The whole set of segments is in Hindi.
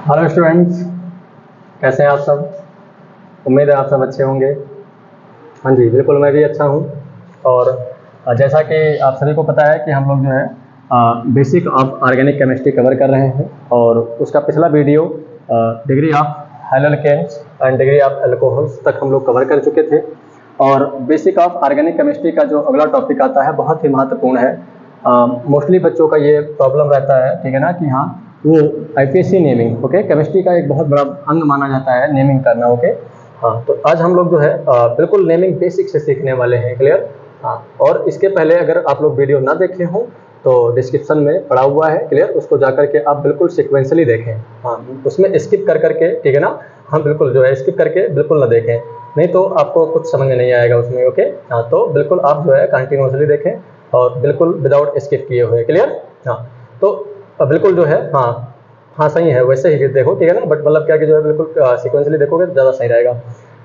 हेलो स्टूडेंट्स, कैसे हैं आप सब। उम्मीद है आप सब अच्छे होंगे। हाँ जी, बिल्कुल मैं भी अच्छा हूँ। और जैसा कि आप सभी को पता है कि हम लोग जो है basic of organic chemistry cover कर रहे हैं और उसका पिछला video degree of haloalkanes and degree of alcohols तक हम लोग कवर कर चुके थे। और बेसिक ऑफ ऑर्गेनिक केमिस्ट्री का जो अगला टॉपिक आता है बहुत ही महत्वपूर्ण है। मोस्टली बच्चों का ये प्रॉब्लम रहता है, ठीक है ना, कि हाँ वो आईपीएससी नेमिंग, ओके, केमिस्ट्री का एक बहुत बड़ा अंग माना जाता है नेमिंग करना, ओके। हाँ, तो आज हम लोग जो है बिल्कुल नेमिंग बेसिक से सीखने वाले हैं, क्लियर। हाँ, और इसके पहले अगर आप लोग वीडियो ना देखे हों तो डिस्क्रिप्शन में पड़ा हुआ है, क्लियर, उसको जा करके आप बिल्कुल सिक्वेंसली देखें। हाँ, उसमें स्किप कर करके, ठीक है ना, हम बिल्कुल जो है स्किप करके बिल्कुल ना देखें, नहीं तो आपको कुछ समझ में नहीं आएगा उसमें, ओके। हाँ, तो बिल्कुल आप जो है कंटिन्यूसली देखें और बिल्कुल विदाउट स्किप किए हुए, क्लियर। हाँ, तो बिल्कुल जो है हाँ सही है, वैसे ही देखो, ठीक है ना, बट मतलब क्या कि जो है बिल्कुल सीक्वेंसली देखोगे तो ज़्यादा सही रहेगा।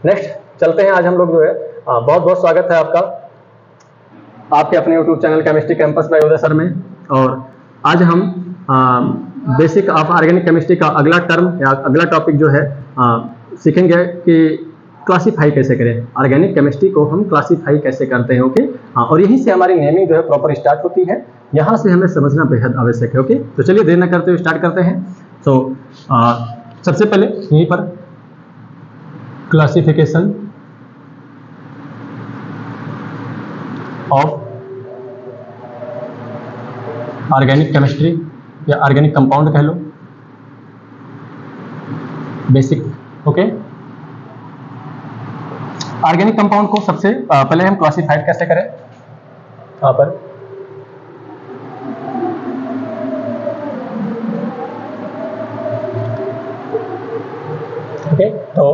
नेक्स्ट चलते हैं। आज हम लोग जो है बहुत बहुत स्वागत है आपका आपके अपने YouTube channel chemistry campus by Uday sir में। और आज हम बेसिक ऑफ ऑर्गेनिक केमिस्ट्री का अगला टर्म या अगला टॉपिक जो है सीखेंगे कि क्लासीफाई कैसे करें, ऑर्गेनिक केमिस्ट्री को हम क्लासीफाई कैसे करते हैं, ओके। हाँ, और यहीं से हमारी नेमिंग जो है प्रॉपर स्टार्ट होती है, यहाँ से हमें समझना बेहद आवश्यक है, ओके। तो चलिए देर न करते हुए स्टार्ट करते हैं। तो सबसे पहले यहीं पर क्लासिफिकेशन ऑफ ऑर्गेनिक केमिस्ट्री या ऑर्गेनिक कंपाउंड कह लो, बेसिक, ओके। ऑर्गेनिक कंपाउंड को सबसे पहले हम क्लासिफाइड कैसे करें, यहाँ पर ओके। तो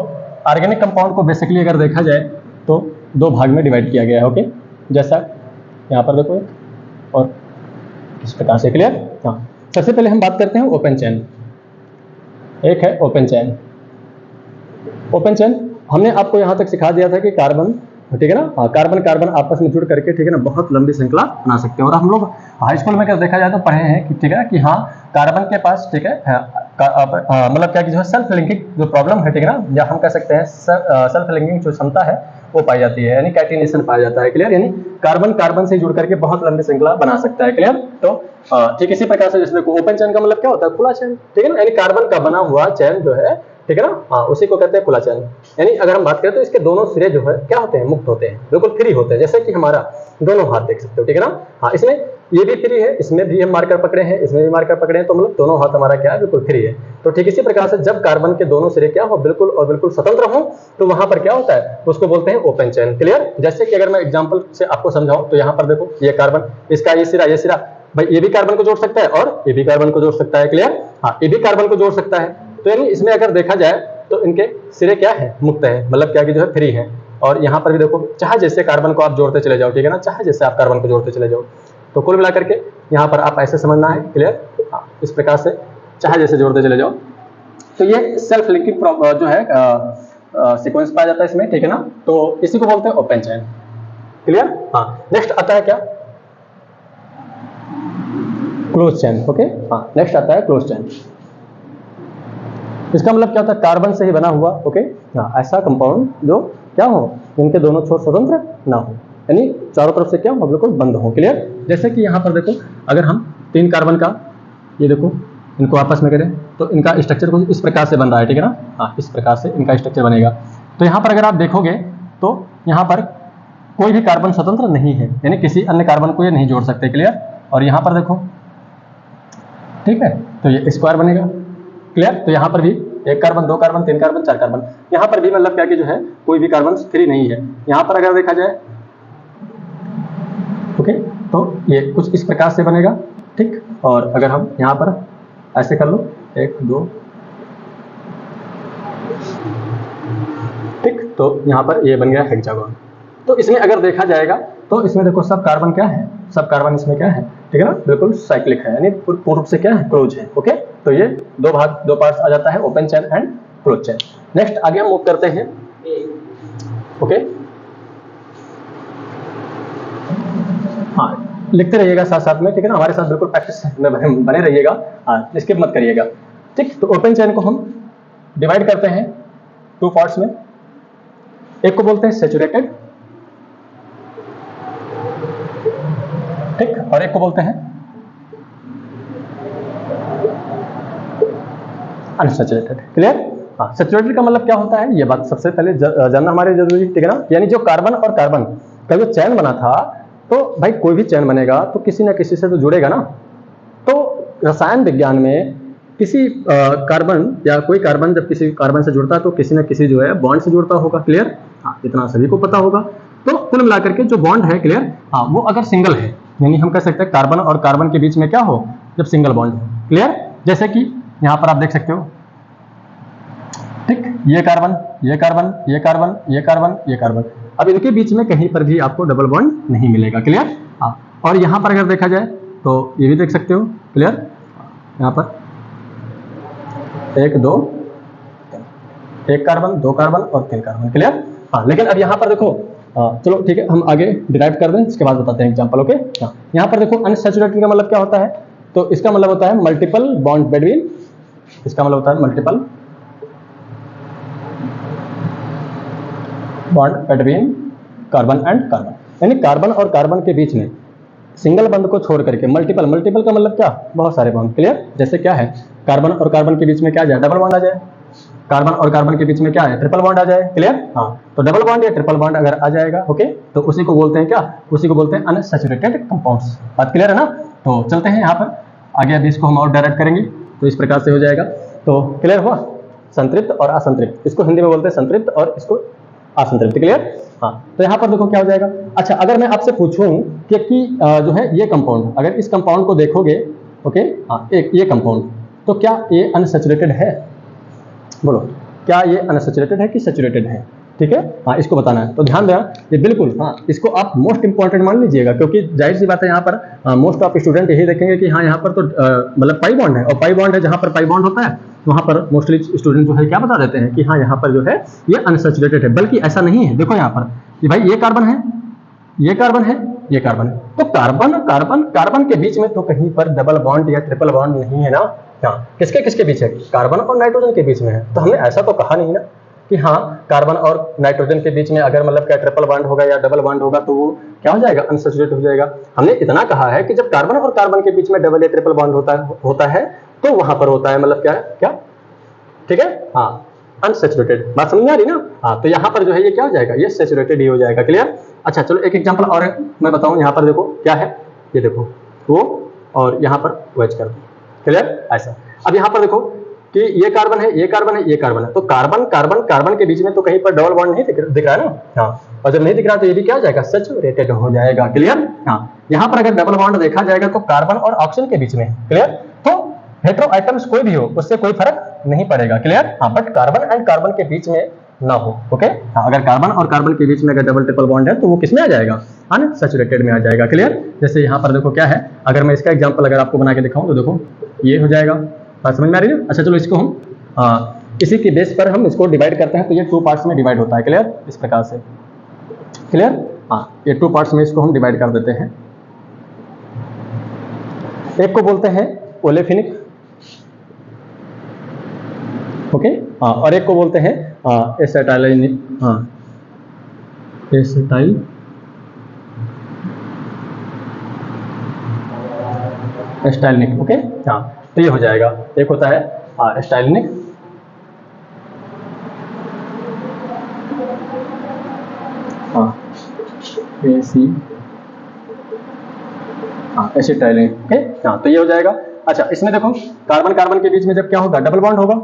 ऑर्गेनिक कंपाउंड को बेसिकली अगर देखा जाए तो दो भाग में डिवाइड किया गया है, ओके। जैसा यहाँ पर देखो और इस प्रकार से, क्लियर। हाँ, सबसे पहले हम बात करते हैं ओपन चेन। एक है ओपन चेन। ओपन चेन हमने आपको यहाँ तक सिखा दिया था कि कार्बन, ठीक है ना, हाँ, कार्बन कार्बन आपस में जुड़ करके, ठीक है ना, बहुत लंबी श्रृंखला बना सकते हैं। और हम लोग हाई स्कूल में अगर देखा जाए तो पढ़े हैं कि, ठीक है ना, कि हाँ कार्बन के पास, ठीक है, मतलब क्या कि जो है सेल्फ लिंकिंग जो प्रॉब्लम है, ठीक है ना, या हम कह सकते हैं सेल्फ लिंकिंग जो क्षमता है वो पाई जाती है, यानी कैटिनेशन पाया जाता है, क्लियर। यानी कार्बन कार्बन से जुड़ करके बहुत लंबी श्रृंखला बना सकता है, क्लियर। तो ठीक इसी प्रकार से जैसे देखो ओपन चेन का मतलब क्या होता है, खुला चेन, ठीक है ना, यानी कार्बन का बना हुआ चेन जो है, ठीक है ना, हाँ, उसी को कहते हैं खुला चेन। यानी अगर हम बात करें तो इसके दोनों सिरे जो है क्या होते हैं, मुक्त होते हैं, बिल्कुल फ्री होते हैं, जैसे कि हमारा दोनों हाथ देख सकते हो, ठीक है ना। हाँ, इसमें ये भी फ्री है, इसमें भी हम मार्कर पकड़े हैं, इसमें भी मार्कर पकड़े हैं, तो मतलब दोनों हाथ हमारा क्या है, बिल्कुल फ्री है। तो ठीक इसी प्रकार से जब कार्बन के दोनों सिरे क्या हो, बिल्कुल और बिल्कुल स्वतंत्र हो, तो वहां पर क्या होता है, उसको बोलते हैं ओपन चेन, क्लियर। जैसे कि अगर मैं एग्जांपल से आपको समझाऊं तो यहाँ पर देखो ये कार्बन, इसका ये सिरा भाई ये भी कार्बन को जोड़ सकता है और ये भी कार्बन को जोड़ सकता है, क्लियर। हाँ, ये भी कार्बन को जोड़ सकता है। तो यानी इसमें अगर देखा जाए तो इनके सिरे क्या है, मुक्त है, मतलब क्या कि जो है फ्री है। और यहाँ पर भी देखो, चाहे जैसे कार्बन को आप जोड़ते चले जाओ, ठीक है ना, चाहे जैसे आप कार्बन को जोड़ते चले जाओ। तो कुल मिलाकर के यहाँ पर आप ऐसे समझना है, क्लियर, इस प्रकार से चाहे जैसे जोड़ते चले जाओ। तो ये सेल्फ लिंकिंग जो है सीक्वेंस पाया जाता है इसमें, ठीक है ना। तो इसी को बोलते हैं ओपन चेन, क्लियर। हाँ, नेक्स्ट आता है क्या, क्लोज चेन, ओके। हाँ, नेक्स्ट आता है क्लोज चेन। इसका मतलब क्या होता है, कार्बन से ही बना हुआ, ओके, हाँ, ऐसा कंपाउंड जो क्या हो, इनके दोनों छोर स्वतंत्र ना हो, यानी चारों तरफ से क्या हो, बिल्कुल बंद हो, क्लियर। जैसे कि यहाँ पर देखो, अगर हम 3 कार्बन का ये देखो इनको आपस में करें तो इनका स्ट्रक्चर कुछ इस प्रकार से बन रहा है, ठीक है ना। हाँ, इस प्रकार से इनका स्ट्रक्चर बनेगा। तो यहाँ पर अगर आप देखोगे तो यहाँ पर कोई भी कार्बन स्वतंत्र नहीं है, यानी किसी अन्य कार्बन को ये नहीं जोड़ सकते, क्लियर। और यहाँ पर देखो, ठीक है, तो ये स्क्वायर बनेगा, क्लियर। तो यहाँ पर भी 1 कार्बन 2 कार्बन 3 कार्बन 4 कार्बन, यहाँ पर भी मतलब क्या कि जो है कोई भी कार्बन फ्री नहीं है। यहाँ पर अगर देखा जाए, ओके, तो ये कुछ इस प्रकार से बनेगा, ठीक। और अगर हम यहाँ पर ऐसे कर लो 1 2, ठीक, तो यहाँ पर ये बन गया हेक्सागोन। तो इसमें अगर देखा जाएगा तो इसमें देखो सब कार्बन क्या है, सब कार्बन इसमें क्या है, ठीक है ना, बिल्कुल साइक्लिक है, यानी पूर्ण रूप से क्या है, क्लोज है, ओके। तो ये दो पार्ट्स आ जाता है, open chain and close chain. Next आगे हम मूव करते हैं, ओके। हाँ, लिखते रहिएगा साथ साथ में, ठीक है ना, हमारे साथ बिल्कुल प्रैक्टिस में बने रहिएगा, हाँ, स्किप मत करिएगा। ठीक। तो ओपन चेन को हम डिवाइड करते हैं 2 पार्ट्स में। एक को बोलते हैं सैचुरेटेड, ठीक, और एक को बोलते हैं अनसैचुरेटेड। क्लियर? हाँ, सैचुरेटेड का मतलब क्या होता है, ये बात सबसे पहले जानना हमारे जरूरी है, ठीक है ना। यानी जो कार्बन और कार्बन का जो चैन बना था, तो भाई कोई भी चैन बनेगा तो किसी ना किसी से तो जुड़ेगा ना। तो रसायन विज्ञान में किसी कार्बन या कोई कार्बन जब किसी कार्बन से जुड़ता है तो किसी ना किसी जो है बॉन्ड से जुड़ता होगा। क्लियर? हाँ, इतना सभी को पता होगा। तो कुल मिलाकर के जो बॉन्ड है, क्लियर, हाँ, वो अगर सिंगल है, यानी हम कह सकते हैं कार्बन और कार्बन के बीच में क्या हो, जब सिंगल बॉन्ड हो। क्लियर? जैसे कि यहां पर आप देख सकते हो, ठीक, ये कार्बन, ये कार्बन, ये कार्बन, ये कार्बन, ये कार्बन, अब इनके बीच में कहीं पर भी आपको डबल बॉन्ड नहीं मिलेगा। क्लियर? हाँ, और यहां पर अगर देखा जाए तो ये भी देख सकते हो। क्लियर? यहां पर 1 2 1 कार्बन, 2 कार्बन और 3 कार्बन। क्लियर? हाँ, लेकिन अब यहां पर देखो, चलो ठीक है, हम आगे डिराइव कर दें, इसके बाद बताते हैं एग्जांपल। ओके, हाँ, यहां पर देखो अनसैचुरेटेड का मतलब क्या होता है, तो इसका मतलब होता है मल्टीपल बॉन्ड बिटवीन, इसका मतलब होता है multiple bond between carbon and carbon, यानी कार्बन और कार्बन के बीच में सिंगल बॉन्ड को छोड़ करके मल्टीपल, मल्टीपल का मतलब क्या, बहुत सारे बॉन्ड। क्लियर? जैसे क्या है, कार्बन और कार्बन के बीच में क्या आ जाए, डबल बॉन्ड आ जाए। कार्बन और कार्बन के बीच में क्या है, ट्रिपल बॉन्ड आ जाए। क्लियर? हाँ, तो डबल बॉन्ड या ट्रिपल बॉन्ड अगर आ जाएगा, ओके, तो उसी को बोलते हैं क्या, उसी को बोलते हैं अनसैचुरेटेड कंपाउंड्स। बात क्लियर है ना? तो चलते हैं यहाँ पर आगे, अभी इसको हम और डायरेक्ट करेंगे तो इस प्रकार से हो जाएगा। तो क्लियर हुआ, संतृप्त और असंतृप्त, इसको हिंदी में बोलते हैं संतृप्त और इसको असंतृप्त। क्लियर? हाँ, तो यहाँ पर देखो क्या हो जाएगा। अच्छा, अगर मैं आपसे पूछूं कि जो है ये कंपाउंड, अगर इस कंपाउंड को देखोगे, ओके, हाँ, एक ये कंपाउंड, तो क्या ये अनसैचुरेटेड है, बोलो, क्या ये अनसैचुरेटेड है कि सैचुरेटेड है? ठीक है, हाँ, इसको बताना है। तो ध्यान देना, ये बिल्कुल, हाँ, इसको आप मोस्ट इंपॉर्टेंट मान लीजिएगा, क्योंकि जाहिर सी बात है यहाँ पर मोस्ट ऑफ स्टूडेंट यही देखेंगे कि हाँ यहाँ पर तो मतलब पाई बॉन्ड है, और पाई बॉन्ड है, जहाँ पर पाई बॉन्ड होता है वहाँ पर मोस्टली स्टूडेंट जो है क्या बता देते हैं कि हाँ यहाँ पर जो है ये अनसैचुरेटेड है, बल्कि ऐसा नहीं है। देखो यहाँ पर कि भाई ये कार्बन है, ये कार्बन है, ये कार्बन है, तो कार्बन कार्बन कार्बन के बीच में तो कहीं पर डबल बॉन्ड या ट्रिपल बॉन्ड नहीं है ना। हाँ, किसके किसके बीच है, कार्बन और नाइट्रोजन के बीच में है। तो हमने ऐसा तो कहा नहीं ना कि हाँ कार्बन और नाइट्रोजन के बीच में अगर मतलब क्या ट्रिपल बॉन्ड होगा या डबल बॉन्ड होगा तो वो क्या हो जाएगा, अनसैचुरेटेड हो जाएगा। हमने इतना कहा है कि जब कार्बन और कार्बन के बीच में डबल या ट्रिपल बॉन्ड होता है तो वहां पर होता है मतलब क्या, ठीक है, हाँ, अनसैचुरेटेड। बात समझ में आ रही ना? हाँ, तो यहाँ पर जो है ये क्या हो जाएगा, ये सैचुरेटेड ही हो जाएगा। क्लियर? अच्छा, चलो एक एग्जांपल और मैं बताऊं। यहाँ पर देखो क्या है, ये देखो वो, और यहाँ पर वेज कर दो। क्लियर? ऐसा। अब यहाँ पर देखो कि ये कार्बन है, ये कार्बन है, ये कार्बन है, तो कार्बन कार्बन कार्बन के बीच में तो कहीं पर डबल बॉन्ड नहीं दिख रहा है ना। हाँ, और जब नहीं दिख रहा तो ये भी क्या हो जाएगा, सैचुरेटेड हो जाएगा। क्लियर? हाँ, यहाँ पर अगर डबल बॉन्ड देखा जाएगा तो कार्बन और ऑक्सीजन के बीच में। क्लियर? तो हेटेरो आइटम्स कोई भी हो उससे कोई फर्क नहीं पड़ेगा। क्लियर? हाँ, बट कार्बन एंड कार्बन के बीच में ना हो। ओके, हाँ, अगर कार्बन और कार्बन के बीच में अगर डबल ट्रिपल बॉन्ड है तो वो किस में आ जाएगा, अनसैचुरेटेड में आ जाएगा। क्लियर? जैसे यहाँ पर देखो क्या है, अगर मैं इसका एग्जांपल अगर आपको बना के दिखाऊं तो देखो ये हो जाएगा। बात समझ में आ रही है? अच्छा, चलो इसको हम इसी के बेस पर हम इसको डिवाइड करते हैं, तो ये 2 पार्ट्स में डिवाइड होता है। क्लियर? इस प्रकार से। क्लियर? हाँ, ये 2 पार्ट्स में इसको हम डिवाइड कर देते हैं। एक को बोलते हैं ओलेफिनिक, ओके, हाँ, और एक को बोलते हैं एसिटाइलिक, हाँ, एसिटाइल एस्टाइलिनिक। ओके, हाँ, तो ये हो जाएगा। एक होता है एस्टाइलिनिक, हाँ, एसिटाइलिनिक। ओके, हाँ, तो ये हो जाएगा। अच्छा, इसमें देखो कार्बन कार्बन के बीच में जब क्या होगा, डबल बॉन्ड होगा।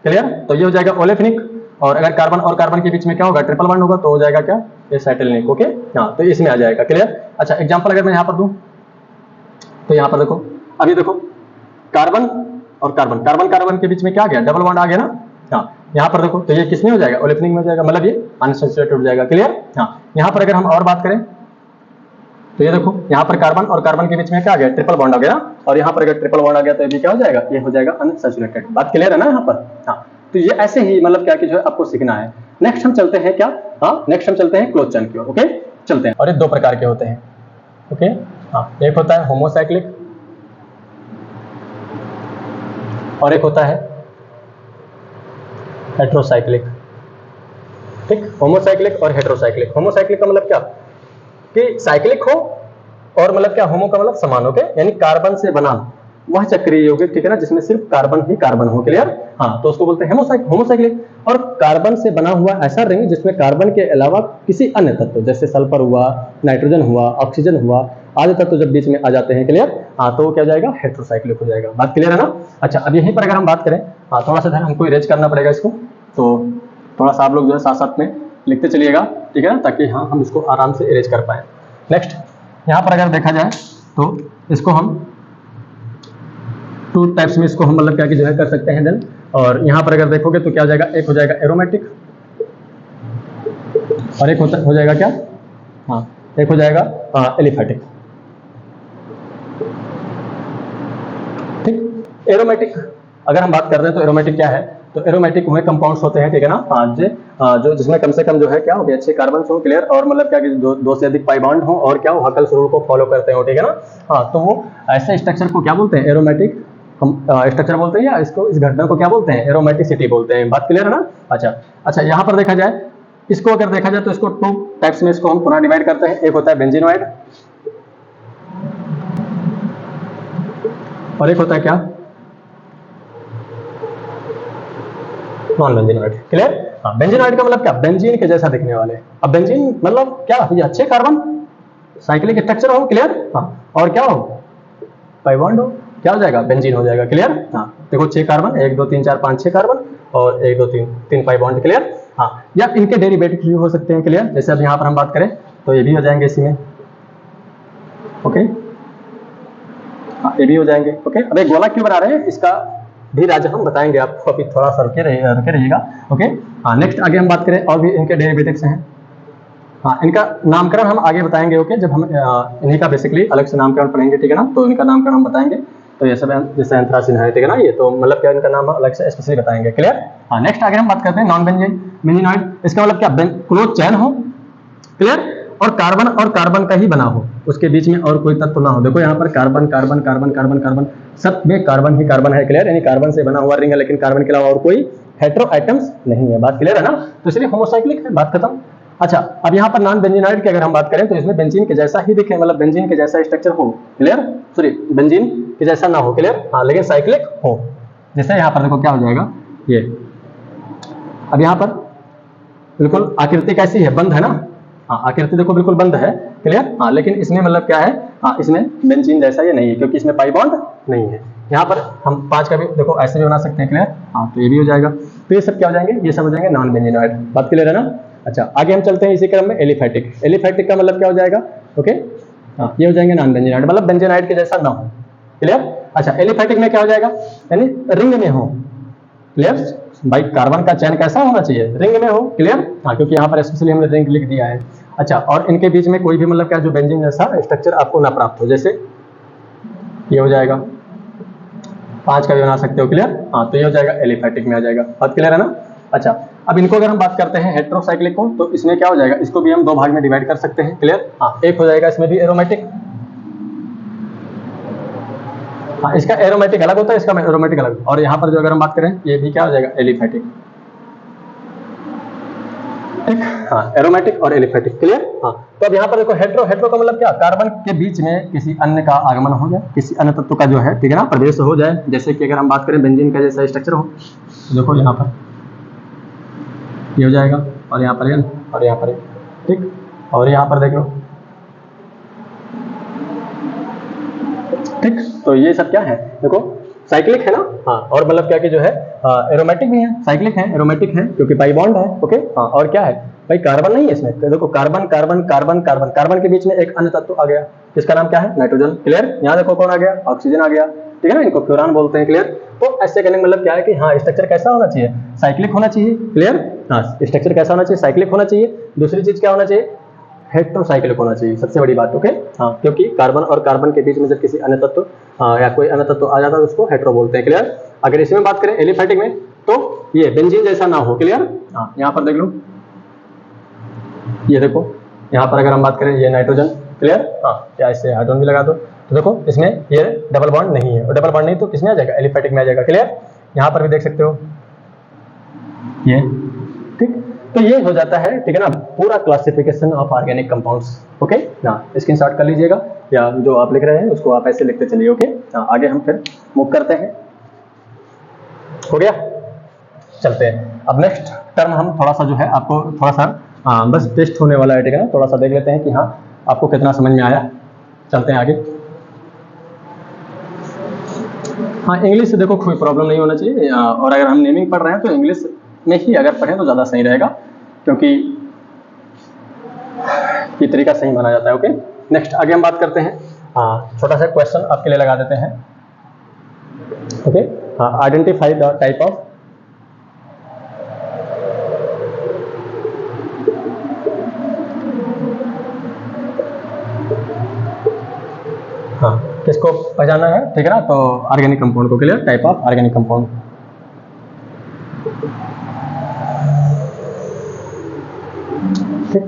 क्लियर? तो ये हो जाएगा ओलेफिनिक, और अगर कार्बन और कार्बन के बीच में क्या होगा, ट्रिपल बॉन्ड होगा तो हो जाएगा क्या, एसिटाइलिनिक। ओके, हाँ, तो इसमें आ जाएगा। क्लियर? अच्छा, एग्जांपल अगर मैं यहाँ पर दूं तो यहाँ पर देखो, अभी देखो कार्बन और कार्बन कार्बन कार्बन के बीच में क्या आ गया, डबल बॉन्ड आ गया ना। हाँ, यहाँ पर देखो तो ये किसमें हो जाएगा, ओलेफिनिक में हो जाएगा, मतलब ये अनसैचुरेटेड हो जाएगा। क्लियर? हाँ, यहाँ पर अगर हम और बात करें तो ये देखो यहाँ पर कार्बन और कार्बन के बीच में क्या आ गया, ट्रिपल बॉन्ड आ गया, और यहाँ पर अगर ट्रिपल बॉन्ड आ गया तो ये भी क्या हो जाएगा, ये हो जाएगा अनसैचुरेटेड। बात क्लियर है ना यहाँ पर? हाँ, तो ये ऐसे ही मतलब क्या कि जो है आपको सीखना है। नेक्स्ट हम चलते हैं क्या, हाँ, नेक्स्ट हम चलते हैं क्लोज चेन की ओर। ओके, चलते हैं। और ये 2 प्रकार के होते हैं। ओके, हाँ, एक होता है होमोसाइक्लिक और एक होता है हेट्रोसाइक्लिक। ठीक, होमोसाइक्लिक और हेट्रोसाइक्लिक। होमोसाइक्लिक का मतलब क्या कि साइक्लिक हो, और मतलब क्या, होमो का मतलब समान हो के, यानी कार्बन से बना वह चक्रीय यौगिक, ठीक है ना, जिसमें सिर्फ कार्बन ही कार्बन हो। क्लियर? हाँ, तो उसको बोलते हैं होमोसाइक्लिक। और कार्बन से बना हुआ ऐसा रिंग जिसमें कार्बन के अलावा किसी अन्य तत्व जैसे सल्फर हुआ, नाइट्रोजन हुआ, ऑक्सीजन हुआ आदि तत्व जब बीच में आ जाते हैं, क्लियर, हाँ, तो क्या हो जाएगा, हेट्रोसाइक्लिक हो जाएगा। बात क्लियर है ना? अच्छा, अब यहीं पर अगर हम बात करें, हाँ, थोड़ा सा हमको इरेज करना पड़ेगा इसको, तो थोड़ा सा आप लोग जो है साथ साथ में लिखते चलिएगा, ठीक है ना, ताकि हाँ हम इसको आराम से इरेज कर पाए। नेक्स्ट, यहाँ पर अगर देखा जाए तो इसको हम टू टाइप्स में इसको हम मतलब क्या कि जो है कर सकते हैं देन। और यहाँ पर अगर देखोगे तो क्या हो जाएगा, एक हो जाएगा एरोमेटिक और एक हो जाएगा क्या, हाँ, एक हो जाएगा एलिफेटिक। ठीक, एरोमेटिक अगर हम बात कर रहे हैं तो एरोमेटिक क्या है, तो एरोमेटिक वह कंपाउंड्स होते हैं, ठीक है ना, जो जिसमें कम से कम जो है क्या हो, अच्छे कार्बन हो, क्लियर, और मतलब क्या कि दो से अधिक पाई बॉन्ड हो, और क्या हो, हकल्स रूल को फॉलो करते हो, ठीक है ना। हाँ, तो वो ऐसे स्ट्रक्चर को क्या बोलते हैं, एरोमेटिक स्ट्रक्चर बोलते हैं, या इसको, इस घटना को क्या बोलते हैं, एरोमेटिसिटी बोलते हैं। बात क्लियर है ना? अच्छा, यहाँ पर देखा जाए, इसको अगर देखा जाए तो इसको टू टाइप्स में इसको हम पुनः डिवाइड करते हैं। एक होता है बेंजीनोइड और एक होता है क्या, नॉन बेंजीनोइड। क्लियर? हाँ, बेंजीनोइड का मतलब क्या, बेंजीन के जैसा दिखने वाले। अब बेंजीन मतलब क्या, ये अच्छे कार्बन साइक्लिक स्ट्रक्चर हो, क्लियर, हाँ, और क्या हो, पाई बॉन्ड हो, क्या हो जाएगा, बेंजीन हो जाएगा। क्लियर? हाँ, देखो 6 कार्बन, 1 2 3 4 5 6 कार्बन और 1 2 3 पाई बॉन्ड। क्लियर? हाँ, या इनके डेरिवेटिव भी हो सकते हैं। क्लियर? जैसे अब यहाँ पर हम बात करें तो ये भी हो जाएंगे इसी में, ओके, हाँ, ये भी हो जाएंगे। ओके, अब एक गोला क्यों बना रहे हैं इसका भी राज हम बताएंगे आपको, अभी थोड़ा सा रुके रहिएगा। ओके, हाँ, नेक्स्ट आगे हम बात करें और भी इनके डेरिवेटिव्स हैं। हाँ, इनका नामकरण हम आगे बताएंगे, ओके, जब हम इन्हीं का बेसिकली अलग से नामकरण पढ़ेंगे, ठीक है ना, तो इनका नामकरण हम बताएंगे। तो ये सब जैसे एंथ्रासिन है, ठीक है ना, ये तो मतलब क्या इनका नाम अलग से स्पेशली बताएंगे। क्लियर? हाँ, नेक्स्ट आगे हम बात करते हैं नॉन बेंजीनोइड। इसका मतलब क्या, क्लोज चैन हो, क्लियर, और कार्बन का ही बना हो, उसके बीच में और कोई तत्व ना हो। देखो यहाँ पर carbon carbon carbon carbon carbon, सब में कार्बन ही कार्बन है। क्लियर? यानी कार्बन से बना हुआ रिंग है, लेकिन कार्बन के अलावा और कोई हेटेरो एटम्स नहीं है। बात क्लियर है ना? तो इसलिए होमोसाइक्लिक है, बात खत्म। अच्छा, अब यहाँ पर नॉन बेंजीनोइड की अगर हम बात करें तो इसमें बेंजीन के जैसा ही दिखे, मतलब बेंजीन के जैसा स्ट्रक्चर हो, क्लियर, सॉरी, बेंजीन के जैसा ना हो, क्लियर, हाँ, लेकिन साइक्लिक हो। जैसे यहाँ पर देखो क्या हो जाएगा ये, अब यहाँ पर बिल्कुल आकृति कैसी है, बंद है ना, हाँ, आकृति देखो बिल्कुल बंद है। क्लियर? हाँ, लेकिन इसमें मतलब क्या है, हाँ, इसमें बेंजीन जैसा ये नहीं है, क्योंकि इसमें पाई बॉन्ड नहीं है। यहाँ पर हम 5 का भी देखो ऐसे भी बना सकते हैं। क्लियर? हाँ, तो ये भी हो जाएगा। तो ये सब क्या हो जाएंगे, ये सब हो जाएंगे नॉन बेंजीनोइड। बात क्लियर है ना? अच्छा, आगे हम चलते हैं इसी क्रम में एलिफेटिक। एलिफेटिक का मतलब क्या हो जाएगा, ओके, हाँ, ये हो जाएंगे नॉन बेंजीनोइड, मतलब बेंजीनोइड के जैसा ना हो। क्लियर? अच्छा, एलिफेटिक में क्या हो जाएगा, यानी रिंग में हो। क्लियर? भाई कार्बन का चैन कैसा होना चाहिए, रिंग में हो। क्लियर? हाँ, क्योंकि यहाँ पर स्पेशली हमने रिंग लिख दिया है। अच्छा, और इनके बीच में कोई भी मतलब क्या, जो बेंजीन जैसा स्ट्रक्चर आपको ना प्राप्त हो, जैसे ये हो जाएगा, 5 का भी बना सकते हो। क्लियर? हाँ, तो ये हो जाएगा एलिफेटिक में आ जाएगा। बात क्लियर है ना? अच्छा, अब इनको अगर हम बात करते हैं हेट्रोसाइक्लिक को, तो इसमें क्या हो जाएगा, इसको भी हम 2 भाग में डिवाइड कर सकते हैं। क्लियर? हाँ, एक हो जाएगा इसमें भी एरोमेटिक, हाँ, इसका एरोमेटिक अलग होता है, इसका एरोमेटिक अलग, और यहाँ पर जो अगर हम बात करें ये भी क्या हो जाएगा, एलिफेटिक। ठीक, हाँ, एरोमेटिक और एलिफेटिक। क्लियर? हाँ, तो अब यहाँ पर देखो हेट्रो का मतलब क्या, कार्बन के बीच में किसी अन्य का आगमन हो जाए, किसी अन्य तत्व का जो है, ठीक है ना, प्रवेश हो जाए। जैसे कि अगर हम बात करें बेंजीन का जैसा स्ट्रक्चर हो, तो देखो यहाँ पर ये हो जाएगा, और यहाँ पर ये, और यहाँ पर ये, ठीक, और यहाँ पर देख लो, ठीक, तो ये सब क्या है, देखो साइक्लिक है ना, हाँ, और मतलब क्या कि जो है एरोमेटिक भी है, साइक्लिक है, एरोमेटिक है, क्योंकि पाई बॉन्ड है। ओके, हाँ, और क्या है भाई, कार्बन नहीं है इसमें, तो देखो carbon carbon carbon carbon, carbon के बीच में एक अन्य तत्व आ गया, जिसका नाम क्या है, नाइट्रोजन। क्लियर? यहाँ देखो कौन आ गया, ऑक्सीजन आ गया, ठीक है ना, इनको फ्लोरान बोलते हैं। क्लियर? तो ऐसे कहने का मतलब क्या है कि हाँ, स्ट्रक्चर कैसा होना चाहिए, साइक्लिक होना चाहिए। क्लियर? हाँ, स्ट्रक्चर कैसा होना चाहिए, साइक्लिक होना चाहिए। दूसरी चीज क्या होना चाहिए, हेट्रोसाइक्लिक होना चाहिए, सबसे बड़ी बात। ओके, हाँ, क्योंकि कार्बन और कार्बन के बीच में जब किसी अन्य तत्व या कोई अन्य तत्व आ जाता है, उसको हेट्रो बोलते हैं। क्लियर? अगर इसमें बात करें एलिफेटिक में, तो ये बेंजीन जैसा ना हो। क्लियर? हाँ, यहाँ पर देख लो, ये देखो यहाँ पर अगर हम बात करें, ये नाइट्रोजन। क्लियर? हाँ, या इससे हाइड्रोजन भी लगा दो, तो देखो इसमें ये डबल बॉन्ड नहीं है, और डबल बॉन्ड नहीं तो किसमें आ जाएगा, एलिफेटिक में आ जाएगा। क्लियर? यहाँ पर भी देख सकते हो, ये, ठीक। तो ये हो जाता है, ठीक है ना, पूरा classification of organic compounds. Okay ना, स्क्रीनशॉट कर लीजिएगा या जो आप लिख रहे हैं उसको आप ऐसे लिखते चलिए। ओके ना, आगे हम फिर मूव करते हैं। हो गया, चलते हैं। अब नेक्स्ट टर्म हम थोड़ा सा जो है आपको थोड़ा सा बस टेस्ट होने वाला है, ठीक है ना, थोड़ा सा देख लेते हैं कि हाँ आपको कितना समझ में आया। चलते हैं आगे। हाँ, इंग्लिश से देखो कोई प्रॉब्लम नहीं होना चाहिए, और अगर हम नेमिंग पढ़ रहे हैं तो इंग्लिश में ही अगर पढ़ें तो ज़्यादा सही रहेगा, क्योंकि ये तरीका सही माना जाता है। ओके, नेक्स्ट आगे हम बात करते हैं। छोटा सा क्वेश्चन आपके लिए लगा देते हैं। Okay, identify the type of किसको पहचाना है, ठीक है ना, तो ऑर्गेनिक कंपाउंड को। Clear, type of organic compound. ठीक,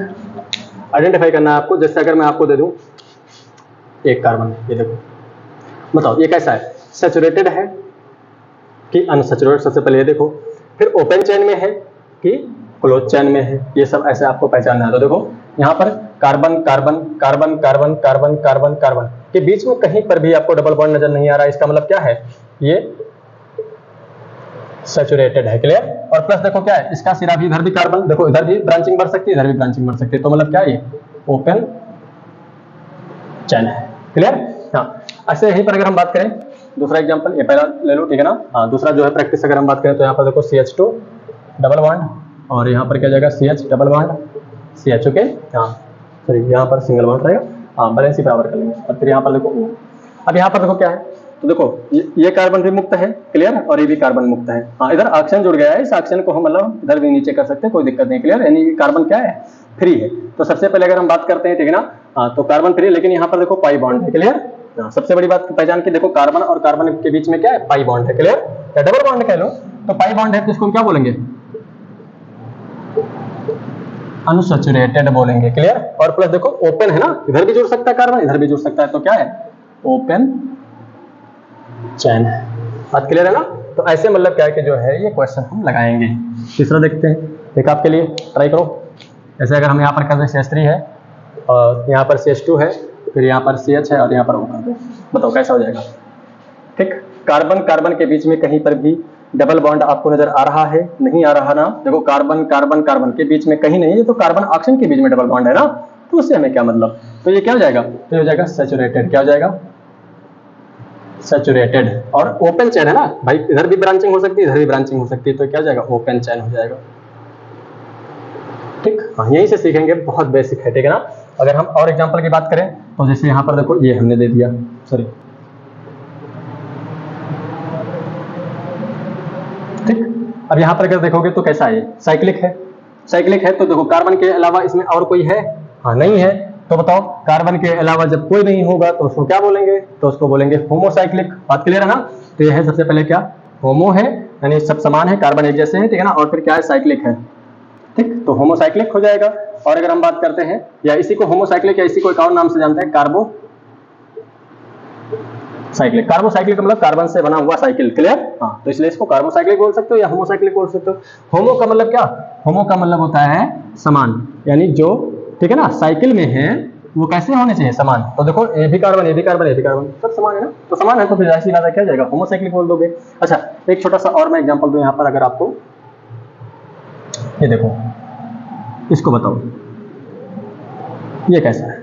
आइडेंटिफाई करना है आपको। जैसे अगर मैं आपको दे दूं एक कार्बन, ये देखो, बताओ ये कैसा है, सैचुरेटेड है कि अनसैचुरेटेड, सबसे पहले ये देखो। फिर ओपन चेन में है कि क्लोज चेन में है, ये सब ऐसे आपको पहचानना है। तो देखो यहाँ पर carbon carbon carbon carbon carbon carbon carbon के बीच में कहीं पर भी आपको डबल बॉन्ड नजर नहीं आ रहा है, इसका मतलब क्या है, ये सैचुरेटेड है। क्लियर, और प्लस देखो क्या है, इसका सिरा भी, इधर भी कार्बन, देखो इधर भी ब्रांचिंग बढ़ सकती है, इधर भी ब्रांचिंग बढ़ सकती है, तो मतलब क्या है, ये ओपन चेन है। क्लियर, हाँ। ऐसे यहीं पर अगर हम बात करें, दूसरा एग्जांपल ये पहला ले लो, ठीक है ना। हाँ, दूसरा जो है प्रैक्टिस अगर हम बात करें तो यहाँ पर देखो CH2 डबल बॉन्ड, और यहाँ पर क्या जाएगा CH double bond CH। Okay, हाँ सॉरी, यहाँ पर सिंगल बॉन्ड रहेगा। हाँ, बैलेंस ही बराबर कर लेंगे। और फिर यहाँ पर देखो O। अब यहाँ पर देखो क्या है, तो देखो ये कार्बन भी मुक्त है। क्लियर, और ये भी कार्बन मुक्त है। हाँ, इधर ऑक्सीजन जुड़ गया है, इस ऑक्सीजन को हम मतलब इधर भी नीचे कर सकते हैं, कोई दिक्कत नहीं। क्लियर, यानी कार्बन क्या है, फ्री है। तो सबसे पहले अगर हम बात करते हैं, ठीक है ना, हाँ, तो कार्बन फ्री है, लेकिन यहाँ पर देखो पाई बॉन्ड है। क्लियर, सबसे बड़ी बात पहचान की, देखो कार्बन और कार्बन के बीच में क्या है, पाई बॉन्ड है। क्लियर, या डबल बॉन्ड कह लो, तो पाई बॉन्ड है तो इसको हम क्या बोलेंगे, अनसैचुरेटेड बोलेंगे। क्लियर, और प्लस देखो ओपन है ना, इधर भी जुड़ सकता है कार्बन, इधर भी जुड़ सकता है, तो क्या है, ओपन चेन है। बात क्लियर है ना। तो ऐसे मतलब क्या है कि जो है ये क्वेश्चन हम लगाएंगे। तीसरा देखते हैं, एक आपके लिए ट्राई करो। जैसे अगर हम यहाँ पर कर दें CH3 है, और यहाँ पर CH2 है, फिर यहाँ पर CH है, और यहाँ पर O कर दें, बताओ कैसा हो जाएगा। ठीक, कार्बन कार्बन के बीच में कहीं पर भी डबल बॉन्ड आपको नजर आ रहा है, नहीं आ रहा ना, देखो कार्बन कार्बन कार्बन के बीच में कहीं नहीं है, तो कार्बन ऑक्सीजन के बीच में डबल बॉन्ड है ना, तो उससे हमें क्या मतलब, तो ये क्या हो जाएगा, तो हो जाएगा सैचुरेटेड। क्या हो जाएगा, सैचुरेटेड। और ओपन चेन है ना भाई, इधर भी ब्रांचिंग हो सकती है, इधर भी ब्रांचिंग हो सकती है, तो क्या हो जाएगा, ओपन चेन हो जाएगा। ठीक, हाँ, यहीं से सीखेंगे, बहुत बेसिक है। ठीक है ना। अगर हम और एग्जांपल की बात करें तो जैसे यहाँ पर देखो, ये हमने दे दिया, सॉरी, ठीक। अब यहाँ पर अगर देखोगे तो कैसा है, साइक्लिक है। साइक्लिक है तो देखो कार्बन के अलावा इसमें और कोई है, हाँ नहीं है, तो बताओ कार्बन के अलावा जब कोई नहीं होगा तो उसको क्या बोलेंगे, तो उसको बोलेंगे होमोसाइक्लिक। बात क्लियर है ना। तो ये है सबसे पहले क्या, होमो है, यानी सब समान है, कार्बन एक जैसे है, ठीक है ना, और फिर क्या है, साइक्लिक है। ठीक, तो होमोसाइक्लिक हो जाएगा। और अगर हम बात करते हैं, या इसी को होमोसाइक्लिक या इसी को एक और नाम से जानते हैं, कार्बो साइक्लिक। कार्बोसाइक्लिक मतलब कार्बन से बना हुआ साइकिल। क्लियर, हाँ, तो इसलिए इसको कार्बोसाइक्लिक बोल सकते हो या होमोसाइक्लिक बोल सकते हो। होमो का मतलब क्या, होमो का मतलब होता है समान, यानी जो, ठीक है ना, साइकिल में है वो कैसे होने चाहिए, समान। तो देखो ये भी कार्बन, ये भी कार्बन, ये भी कार्बन, सब समान है ना, तो समान है तो फिर ऐसी बात क्या जाएगा, होमोसाइक्लिक बोल दोगे। अच्छा, एक छोटा सा और मैं एग्जांपल दूं यहाँ पर, अगर आपको ये देखो, इसको बताओ ये कैसा है,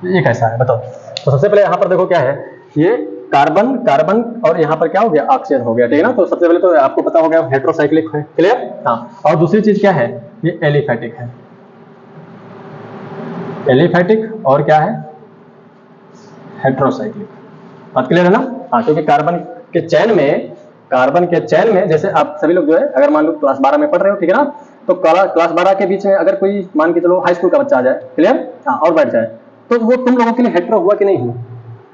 ये कैसा है बताओ। तो सबसे पहले यहाँ पर देखो क्या है, ये कार्बन कार्बन और यहाँ पर क्या हो गया, ऑक्सीजन हो गया, ठीक है ना। तो सबसे पहले तो आपको पता हो गया हेट्रोसाइक्लिक है। क्लियर, हाँ। और दूसरी चीज क्या है, ये एलिफैटिक है। एलिफैटिक और क्या है, हेट्रोसाइक्लिक। बात क्लियर है ना। हाँ, क्योंकि कार्बन के चैन में जैसे आप सभी लोग जो है, अगर मान लो क्लास 12 में पढ़ रहे हो, ठीक है ना, तो क्लास 12 के बीच में अगर कोई मान के चलो हाई स्कूल का बच्चा आ जाए, क्लियर, हाँ, और बैठ जाए, तो वो तुम लोगों के लिए हेट्रो हुआ कि नहीं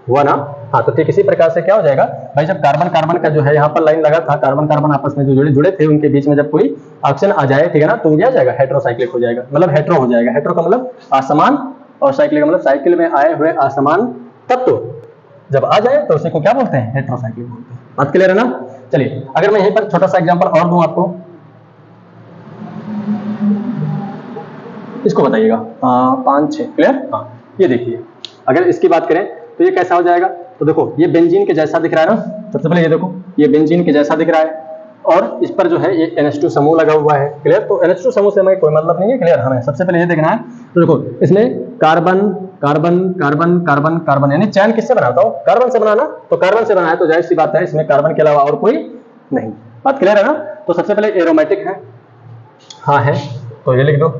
हुआ ना। हाँ, तो ठीक इसी प्रकार से क्या हो जाएगा भाई, जब कार्बन कार्बन का जो है यहाँ पर लाइन लगा था, कार्बन कार्बन आपस में जो जुड़े थे, उनके बीच में जब कोई ऑक्सीजन आ जाए, ठीक है ना, तो क्या जाएगा, हेट्रोसाइक्लिक हो जाएगा, मतलब हेट्रो हो जाएगा। हेट्रो का मतलब असमान, और साइक्लिक का मतलब साइकिल में आए हुए असमान तत्व जब आ जाए तो उसे को क्या बोलते हैं, हेट्रोसाइक्लिक बोलते हैं। बात क्लियर है ना। चलिए, अगर मैं यहीं पर छोटा सा एग्जांपल और दूं आपको, इसको बताइएगा। 5 6 क्लियर। हाँ ये देखिए, अगर इसकी बात करें तो ये कैसा हो जाएगा, तो देखो ये बेंजीन के जैसा दिख रहा है ना। सबसे पहले ये देखो, ये बेंजीन के जैसा दिख रहा है और इस पर जो है ये NH2 समूह लगा हुआ है। क्लियर। तो NH2 समूह से हमें कोई मतलब नहीं है। क्लियर। हमें सबसे पहले ये देखना है, तो देखो इसमें carbon carbon carbon carbon carbon, यानी चैन किससे बना बताओ, कार्बन से बनाना। तो कार्बन से बना है तो जाहिर सी बात है इसमें कार्बन के अलावा और कोई नहीं। बात क्लियर है ना। तो सबसे पहले एरोमेटिक है, हाँ है, तो ये लिख दो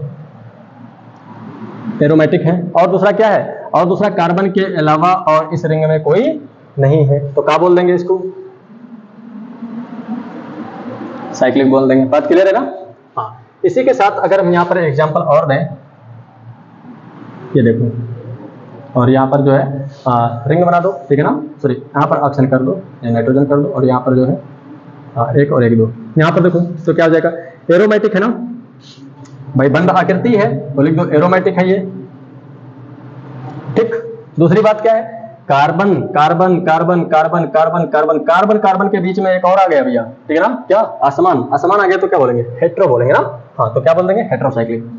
एरोमेटिक है। और दूसरा क्या है, और दूसरा कार्बन के अलावा और इस रिंग में कोई नहीं है, तो क्या बोल देंगे इसको, साइक्लिक बोल देंगे। बात क्लियर है ना। हाँ इसी के साथ अगर हम यहाँ पर एग्जांपल और दें, ये देखो, और यहाँ पर जो है रिंग बना दो, ठीक है ना। सॉरी यहाँ पर ऑक्सीजन कर दो या नाइट्रोजन कर दो, और यहाँ पर जो है 1 और 1 2। यहाँ पर देखो तो क्या हो जाएगा, एरोमेटिक है ना भाई, बंद आकृति है तो लिख दो एरोमेटिक है ये, ठीक। दूसरी बात क्या है, carbon carbon carbon carbon carbon carbon carbon carbon के बीच में एक और आ गया भैया, ठीक है ना, क्या आसमान, आसमान आ गया तो क्या बोलेंगे, हेट्रो बोलेंगे ना। हाँ तो क्या बोल देंगे, हेट्रोसाइक्लिक,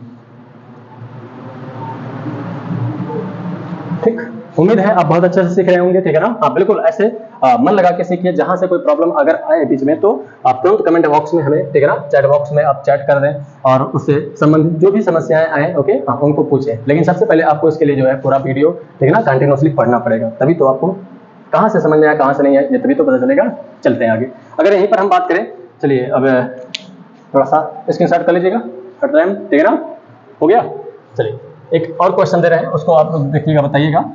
ठीक। उम्मीद है आप बहुत अच्छे से सीख रहे होंगे, ठीक है ना। हाँ बिल्कुल ऐसे मन लगा के सीखिए। जहां से कोई प्रॉब्लम अगर आए बीच में तो आप तुरंत कमेंट बॉक्स में हमें, ठीक है ना, चैट बॉक्स में आप चैट कर दें और उससे संबंधित जो भी समस्याएं आए, ओके, हाँ उनको पूछें। लेकिन सबसे पहले आपको इसके लिए जो है पूरा वीडियो, ठीक है ना, कंटिन्यूअसली पढ़ना पड़ेगा, तभी तो आपको कहाँ से समझ में आया कहाँ से नहीं आया ये तभी तो पता चलेगा। चलते हैं आगे। अगर यहीं पर हम बात करें, चलिए अब थोड़ा सा स्क्रीनशॉट कर लीजिएगा, हट रहे हैं, ठीक है ना, हो गया। चलिए एक और क्वेश्चन दे रहे हैं, उसको आप देखिएगा, बताइएगा।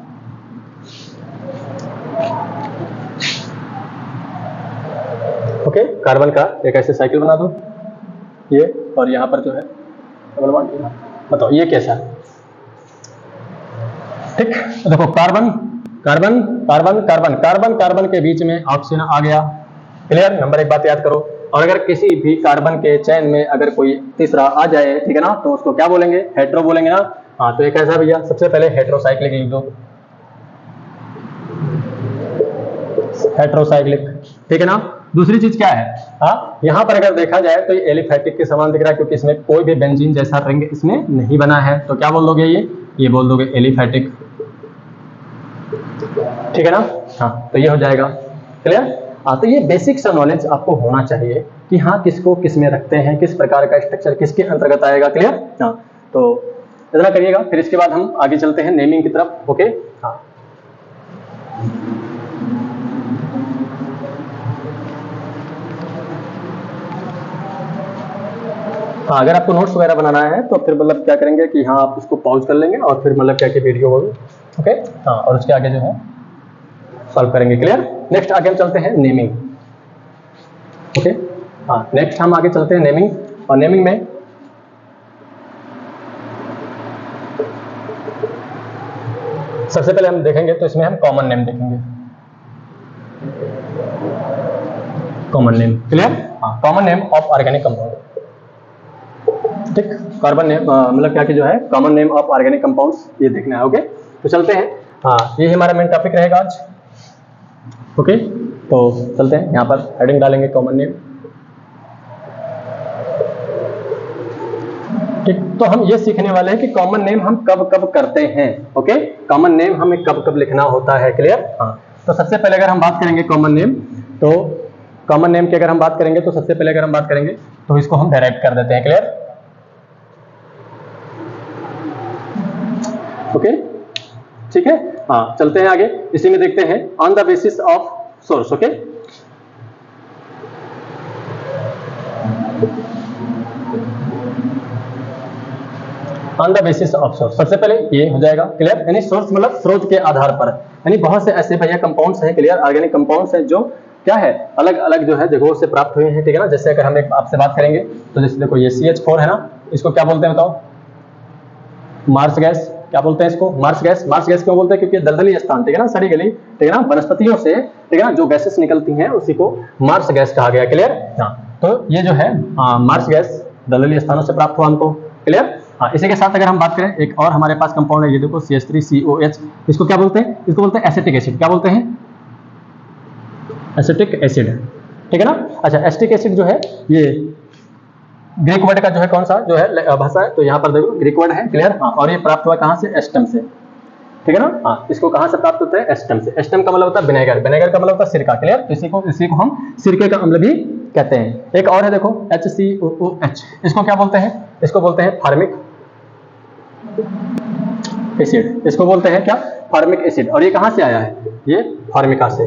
ओके, कार्बन का एक ऐसे साइकिल बना दो ये, और यहाँ पर जो है डबल बॉन्ड, बताओ ये कैसा है, ठीक। देखो carbon carbon carbon carbon carbon carbon के बीच में ऑक्सीजन आ गया, क्लियर। नंबर 1 बात याद करो। और अगर किसी भी कार्बन के चैन में अगर कोई तीसरा आ जाए, ठीक है ना, तो उसको क्या बोलेंगे, हेट्रो बोलेंगे ना। हाँ तो ये कैसा भैया, सबसे पहले हेट्रोसाइक्लिक लिख दो, हेट्रोसाइक्लिक, ठीक है ना। दूसरी चीज क्या है, हाँ यहाँ पर अगर देखा जाए तो ये एलिफैटिक के समान दिख रहा है, क्योंकि इसमें कोई भी बेंजीन जैसा रिंग इसमें नहीं बना है, तो क्या बोल दोगे, ये बोल दोगे एलिफैटिक, ठीक है ना। हाँ तो ये हो जाएगा, क्लियर। हाँ तो ये बेसिक सा नॉलेज आपको होना चाहिए कि हाँ किसको किस में रखते हैं, किस प्रकार का स्ट्रक्चर किसके अंतर्गत आएगा, क्लियर। हाँ तो इतना करिएगा, फिर इसके बाद हम आगे चलते हैं नेमिंग की तरफ, ओके। हाँ हाँ अगर आपको नोट्स वगैरह बनाना है तो फिर मतलब क्या करेंगे कि हाँ आप उसको पॉज कर लेंगे और फिर मतलब क्या कि वीडियो होगी, ओके। हाँ और उसके आगे जो है सॉल्व करेंगे, क्लियर। नेक्स्ट आगे हम चलते हैं नेमिंग, ओके। हाँ नेक्स्ट हम आगे चलते हैं नेमिंग, और नेमिंग में सबसे पहले हम देखेंगे तो इसमें हम कॉमन नेम देखेंगे, कॉमन नेम, क्लियर। हाँ common name of organic compound, ठीक। कार्बन नेम मतलब क्या कि जो है common name of organic compounds, ये देखना है, ओके। तो चलते हैं, हाँ ये हमारा मेन टॉपिक रहेगा आज, ओके। तो चलते हैं, यहाँ पर हेडिंग डालेंगे कॉमन नेम, ठीक। तो हम ये सीखने वाले हैं कि कॉमन नेम हम कब कब करते हैं, ओके। कॉमन नेम हमें कब कब लिखना होता है, क्लियर। हाँ तो सबसे पहले अगर हम बात करेंगे कॉमन नेम, तो कॉमन नेम की अगर हम बात करेंगे तो सबसे पहले अगर हम बात करेंगे तो इसको हम डेराइव कर देते हैं, क्लियर, ओके, ठीक है। हाँ चलते हैं आगे, इसी में देखते हैं on the basis of source, okay. On the basis of source, सबसे पहले ये हो जाएगा, क्लियर। यानी सोर्स मतलब स्रोत के आधार पर, यानी बहुत से ऐसे भैया कंपाउंड्स हैं, क्लियर, ऑर्गेनिक कंपाउंड्स हैं जो क्या है अलग अलग जो है जगहों से प्राप्त हुए हैं, ठीक है ना। जैसे अगर हम एक आपसे बात करेंगे तो जैसे देखो ये CH4 है ना, इसको क्या बोलते हैं बताओ, मार्स गैस, क्या बोलते हैं इसको, मार्स गैस। मार्स गैस क्यों बोलते हैं, क्योंकि दलदली स्थान, ठीक है ना, सड़ी गली, ठीक है ना, वनस्पतियों से, ठीक है ना, जो गैसेस निकलती हैं उसी को मार्स गैस कहा गया, क्लियर। हाँ तो ये जो है मार्स गैस दलदली स्थानों से प्राप्त हुआ हमको, क्लियर। हाँ इसी के साथ अगर हम बात करें एक और हमारे पास कंपाउंड है, ये देखो CH3COH, इसको क्या बोलते हैं, इसको बोलते हैं एसिटिक एसिड, क्या बोलते हैं, एसिटिक एसिड, ठीक है ना। अच्छा एसिटिक एसिड जो है ये ग्रीक वर्ड का जो है कौन सा जो है भाषा है, तो यहाँ पर देखो ग्रीक वर्ड है, क्लियर। हाँ, और ये प्राप्त हुआ कहाँ से, एस्टम से, ठीक है ना। हाँ, इसको कहाँ से प्राप्त होता है, एस्टम से। एस्टम का मतलब होता है विनेगर, विनेगर का मतलब होता है सिरका, क्लियर। इसी को हम सिरके का अम्ल भी कहते हैं। एक और है देखो HCOOH, इसको क्या बोलते हैं, इसको बोलते हैं फार्मिक एसिड, इसको बोलते हैं क्या, फार्मिक एसिड। और ये कहाँ से आया है, ये फार्मिका से,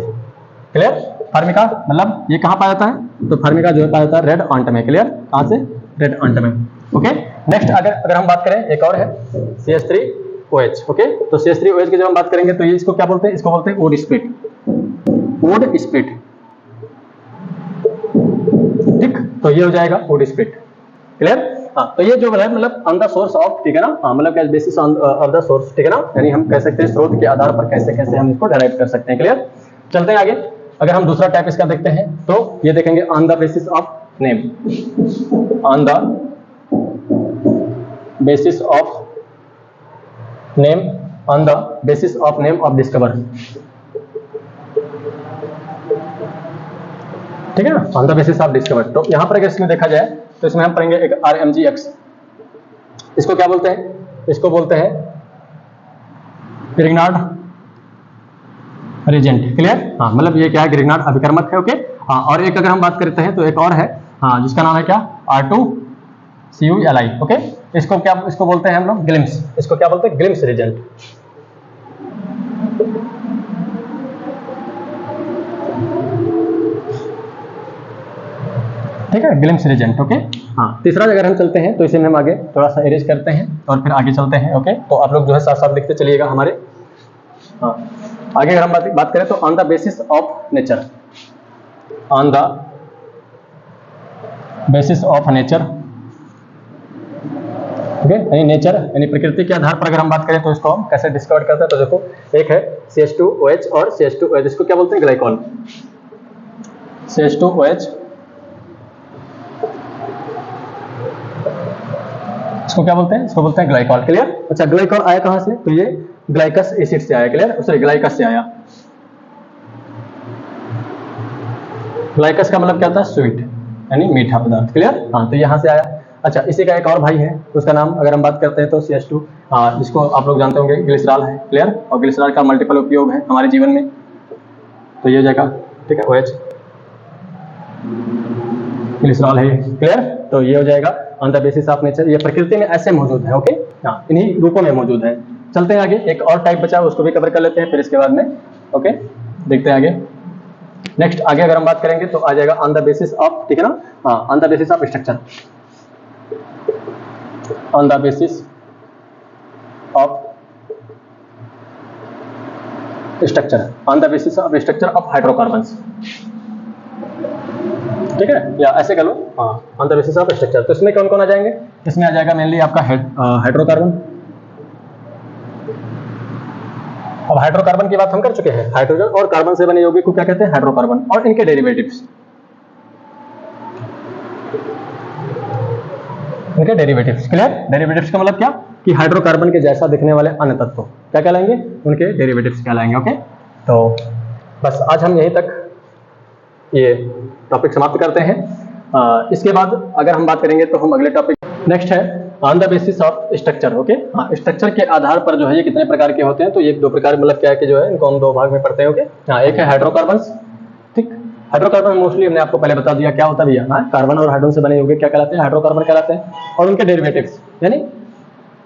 क्लियर। फार्मिका मतलब ये कहाँ पाया जाता है, तो फार्मिका जो है पाया जाता है रेड आंट में, क्लियर। कहाँ से, रेड आंट में, ओके। नेक्स्ट अगर हम बात करें, एक और है CH3OH, ओके। तो CH3OH की जब हम बात करेंगे तो ये इसको क्या बोलते हैं, इसको बोलते हैं वुड स्प्लिट, वुड स्प्लिट, ठीक। तो ये हो जाएगा वुड स्प्लिट, क्लियर। हाँ, तो ये जो है मतलब ऑन द सोर्स ऑफ, ठीक है ना। हाँ, मतलब क्या बेसिस ऑन द सोर्स, ठीक है ना। यानी हम कह सकते हैं स्रोत के आधार पर कैसे कैसे हम इसको डेराइव कर सकते हैं, क्लियर। चलते हैं आगे। अगर हम दूसरा टाइप इसका देखते हैं तो ये देखेंगे on the basis of name, on the basis of name, on the basis of name of discover, ठीक है ना, on the basis of discover. तो यहां पर अगर इसमें देखा जाए तो इसमें हम पढ़ेंगे एक RMGX, इसको क्या बोलते हैं, इसको बोलते हैं ग्रिग्नार्ड रिजेंट, क्लियर। हाँ, मतलब ये क्या है, ग्रिग्नार्ड अभिकर्मक है, ओके। हाँ, और एक अगर हम बात करते हैं तो एक और है, हाँ, जिसका नाम है क्या, R2CuLi, ओके। इसको क्या, इसको बोलते हैं हम लोग ग्लिम्स, इसको क्या बोलते हैं, ग्लिम्स रिजेंट, ठीक है, ग्लिम्स रिजेंट, ओके। हाँ, तीसरा अगर हम चलते हैं तो इसे में हम आगे थोड़ा सा एरेज करते हैं और फिर आगे चलते हैं, ओके। तो आप लोग जो है साथ साथ लिखते चलिएगा हमारे। हाँ, आगे अगर हम बात करें तो on the basis of nature, on the basis of nature, okay. यानी नेचर यानी प्रकृति के आधार पर अगर हम बात करें तो इसको हम कैसे डिस्कवर करते हैं, तो देखो एक है CH2OH और CH2OH, इसको क्या बोलते हैं, ग्लाइकॉल, CH2OH, इसको क्या बोलते हैं, इसको बोलते हैं ग्लाइकॉल, क्लियर। अच्छा, ग्लाइकॉल आया कहां से, तो ये ग्लाइकस एसिड से आया, क्लियर। सॉरी, ग्लाइकस से आया। ग्लाइकस का मतलब क्या होता है, स्वीट यानी मीठा पदार्थ, क्लियर। हाँ, तो यहां से आया। अच्छा, इसी का एक और भाई है, उसका नाम अगर हम बात करते हैं तो CH2, जिसको आप लोग जानते होंगे ग्लिसरॉल है, क्लियर। और ग्लिसरॉल का मल्टीपल उपयोग है हमारे जीवन में, तो ये जगह, ठीक है, OH ग्लिसरॉल है, क्लियर। तो ये हो जाएगा on the basis of nature, ये प्रकृति में ऐसे मौजूद है, ओके। हाँ, इन्हीं रूपों में मौजूद है। चलते हैं आगे, एक और टाइप बचा है, उसको भी कवर कर लेते हैं फिर इसके बाद में, ओके। देखते हैं आगे। नेक्स्ट आगे अगर हम बात करेंगे तो आ जाएगा ऑन द बेसिस ऑफ, ठीक है ना। हाँ, on the basis of structure, on the basis of structure, on the basis of structure of hydrocarbons, ठीक है, या ऐसे कर लो। हाँ, on the basis of structure, तो इसमें कौन कौन आ जाएंगे, इसमें आ जाएगा मेनली आपका हाइड्रोकार्बन। अब हाइड्रोकार्बन की बात हम कर चुके हैं, हाइड्रोजन और कार्बन से बने यौगिक को क्या कहते हैं, हाइड्रोकार्बन, और इनके डेरिवेटिव्स, इनके डेरिवेटिव्स, क्लियर। डेरिवेटिव्स का मतलब क्या, कि हाइड्रोकार्बन के जैसा दिखने वाले अन्य तत्व क्या कहलाएंगे, उनके डेरिवेटिव्स कहलाएंगे, ओके। तो बस आज हम यहीं तक ये टॉपिक समाप्त करते हैं। इसके बाद अगर हम बात करेंगे तो हम अगले टॉपिक, नेक्स्ट है on the basis of structure, okay. हाँ, स्ट्रक्चर के आधार पर जो है ये कितने प्रकार के होते हैं, तो ये दो प्रकार, मतलब क्या है कि जो है इनको हम दो भाग में पढ़ते हैं, ओके। हाँ, एक है हाइड्रोकार्बन्स, ठीक। हाइड्रोकार्बन मोस्टली हमने आपको पहले बता दिया क्या होता है भैया, हाँ, कार्बन और हाइड्रोजन से बने यौगिक क्या कहलाते हैं, हाइड्रोकार्बन कहलाते हैं। और उनके डेरिवेटिव्स यानी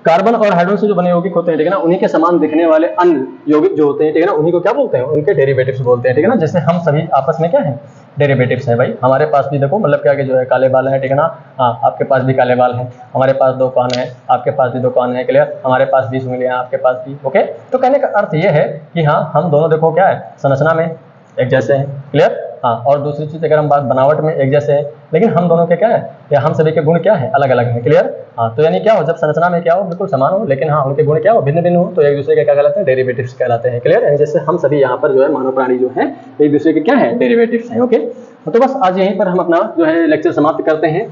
कार्बन और हाइड्रोजन से जो बने यौगिक होते हैं, ठीक है ना, उन्हीं के समान दिखने वाले अन्य यौगिक जो होते हैं, ठीक है ना, उन्हीं को क्या बोलते हैं, उनके डेरिवेटिव्स बोलते हैं, ठीक है ना। जैसे हम सभी आपस में क्या है, डेरिवेटिव्स है भाई। हमारे पास भी देखो मतलब क्या कि जो है काले बाल है, ठीक है ना। हाँ, आपके पास भी काले बाल है, हमारे पास दो कान है, आपके पास भी दो कान है, क्लियर। हमारे पास 20 उंगलियां, आपके पास भी, ओके। तो कहने का अर्थ ये है कि हाँ, हम दोनों देखो क्या है, संरचना में एक जैसे हैं, क्लियर। हाँ, और दूसरी चीज अगर हम बात बनावट में एक जैसे हैं, लेकिन हम दोनों के क्या है, या हम सभी के गुण क्या है, अलग अलग हैं, क्लियर। हाँ, तो यानी क्या हो, जब संरचना में क्या हो, बिल्कुल समान हो, लेकिन हाँ उनके गुण क्या हो, भिन्न भिन्न हो, तो एक दूसरे के क्या कहलाते हैं, डेरिवेटिव्स कहलाते हैं, क्लियर। यानी जैसे हम सभी यहाँ पर जो है मानव प्राणी जो है एक दूसरे के क्या है, डेरिवेटिव्स हैं, ओके। तो बस आज यहीं पर हम अपना जो है लेक्चर समाप्त करते हैं।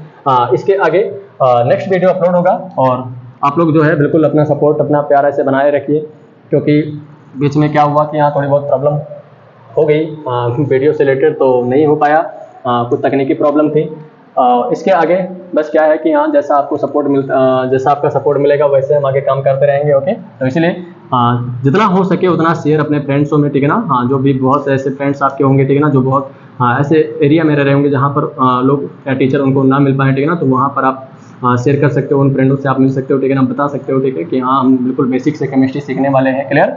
इसके आगे नेक्स्ट वीडियो अपलोड होगा, और आप लोग जो है बिल्कुल अपना सपोर्ट, अपना प्यार ऐसे बनाए रखिए, क्योंकि बीच में क्या हुआ कि यहाँ थोड़ी बहुत प्रॉब्लम हो गई, वीडियो से रिलेटेड तो नहीं हो पाया, कुछ तकनीकी प्रॉब्लम थी, इसके आगे बस क्या है कि हाँ जैसा आपको सपोर्ट जैसा आपका सपोर्ट मिलेगा वैसे हम आगे काम करते रहेंगे। ओके, तो इसलिए जितना हो सके उतना शेयर अपने फ्रेंड्सों में, ठीक है ना। हाँ, जो भी बहुत ऐसे फ्रेंड्स आपके होंगे, ठीक है ना, जो बहुत ऐसे एरिया में रह रहे होंगे जहाँ पर लोग या टीचर उनको ना मिल पाए, ठीक है ना, तो वहाँ पर आप शेयर कर सकते हो, उन फ्रेंडों से आप मिल सकते हो, ठीक है ना, बता सकते हो, ठीक है, कि हाँ हम बिल्कुल बेसिक से केमिस्ट्री सीखने वाले हैं। क्लियर?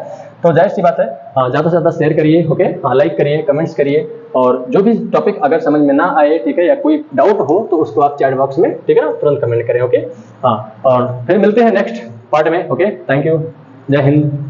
तो जाहिर सी बात है ज़्यादा से ज़्यादा शेयर करिए। ओके, लाइक करिए, कमेंट्स करिए, और जो भी टॉपिक अगर समझ में ना आए, ठीक है, या कोई डाउट हो तो उसको आप चैट बॉक्स में, ठीक है ना, तुरंत कमेंट करें। ओके, हाँ, और फिर मिलते हैं नेक्स्ट पार्ट में। ओके, थैंक यू, जय हिंद।